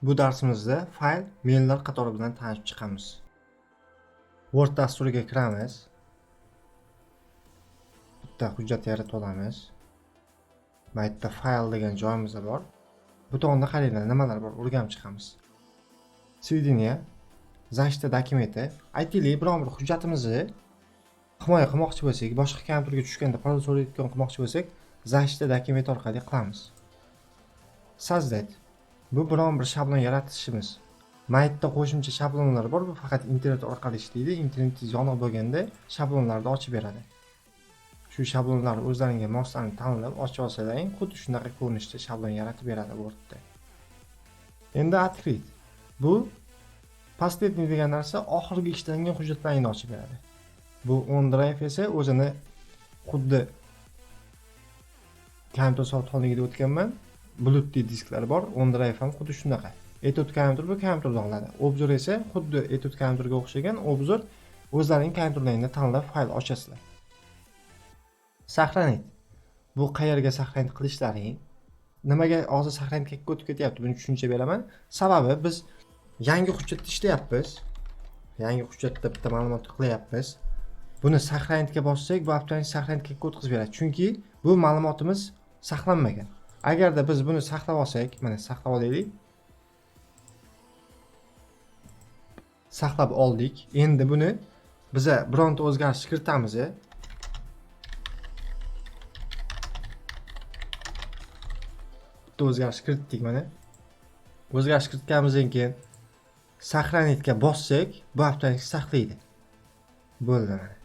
Bu darsimizda fayl menlar qatori bilan tanishib chiqamiz. Word dasturiga kiramiz. Bitta hujjat yaratib olamiz. Bu yerda fayl degan joyimiz bor. Butonda qaranglar, nimalar bor o'rganib chiqamiz. Сведения, защита dokumenti. Aytaylik, biron bir hujjatimizni himoya qilmoqchi bo'lsak, boshqa kompyuterga tushganda parol so'rayotgan qilmoqchi bo'lsak, защита dokumenti orqali qilamiz. Создать. Bu biron bir shablon yaratishimiz. Maytda qo'shimcha shablonlar bor, bu faqat internet orqali ishlaydi. Internetingiz yoniq bo'lganda shablonlarni ochib beradi. Shu shablonlar o'zlariga moslanib tanlab ochib olsalaring, xuddi shunaqa ko'rinishda shablon yaratib beradi Wordda. Endi открыть. Bu последний degan narsa oxirgi ishlangan hujjatlarni ochib beradi. Bu OneDrive esa o'zini xuddi kompyuter sotxonligida o'tganman. Bulutli disklar bor, OneDrive ham xuddi shunaqa. Etude kompyuter bu kompyuterda oladi. Obzor esa xuddi Etude kompyuterga o'xshagan. Obzor o'zlarining kompyuterlaringda tanlab fayl ochasizlar. Сохранить. Bu qayerga saqlanib qilishlaring. Nimaga hozir saqlanib o'tib ketyapti, buni tushuncha beraman. Sababi biz yangi hujjatda ishlayapmiz. Yangi hujjatda bitta ma'lumot qilyapmiz. Buni saqlanishga bossak, bu avtomatik saqlanishga o'tkazib beradi. Chunki bu ma'lumotimiz saqlanmagan. Agarda biz buni saqlab olsak, mana saqlab olaylik. Saqlab oldik. Endi buni biza bironta o'zgarish kiritamiz. Bitta o'zgarish kiritdik mana. O'zgarish kiritganimizdan keyin saqlanishga bossak, bu avtomatik saqlaydi. Bo'ldi mana.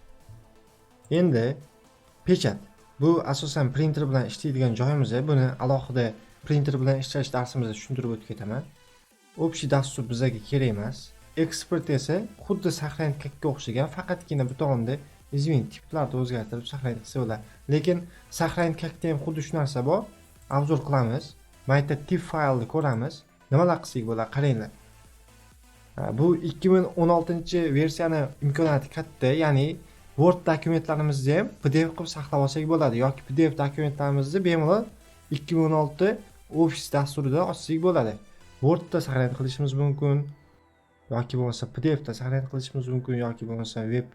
Endi pechat. Bu asosan printer bilan ishlaydigan joyimiz. Buni alohida printer bilan ishlash darsimizda tushuntirib o'tib ketaman. Общий dastur bizga kerak emas. Export esa xuddi saqlanishga o'xshagan, faqatgina butonda tiplarni o'zgartirib saqlanib qilsa bo'ladi. Lekin saqlanishda ham xuddi shu narsa bor. Obzor qilamiz. Mayda tip faylni ko'ramiz. Nimalar qilsak bo'ladi, qaranglar. Bu 2016-versiyani imkoniyati katta, ya'ni Word dokumentlarimizni ham PDF qilib saqlab olsak bo'ladi yoki PDF dokumentlarimizni bemalol 2016 Office dasturida ochsak bo'ladi. Wordda saqlanib qilishimiz mumkin yoki bo'lmasa PDFda saqlanib qilishimiz mumkin yoki bo'lmasa web,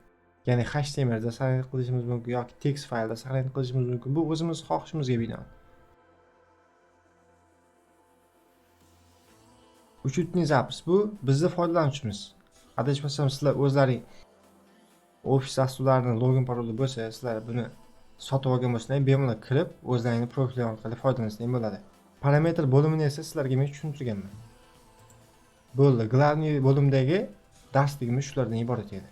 ya'ni HTML da saqlanib qilishimiz mumkin yoki text faylda saqlanib qilishimiz mumkin. Bu o'zimiz xohishimizga binoan. Uchinchi zapis bu bizning foydalanuvchimiz. Adashmasam sizlar o'zlaring Office dasturlarining login paroli bo'lsa, sizlar buni sotib olgan bo'lsangiz, bemalol kirib o'zlaringiz profil orqali foydalansangiz bo'ladi. Parametr bo'limini esa sizlarga men tushuntirganman. Bo'ldi. Glavniy bo'limdagi darsligimiz shulardan iborat edi.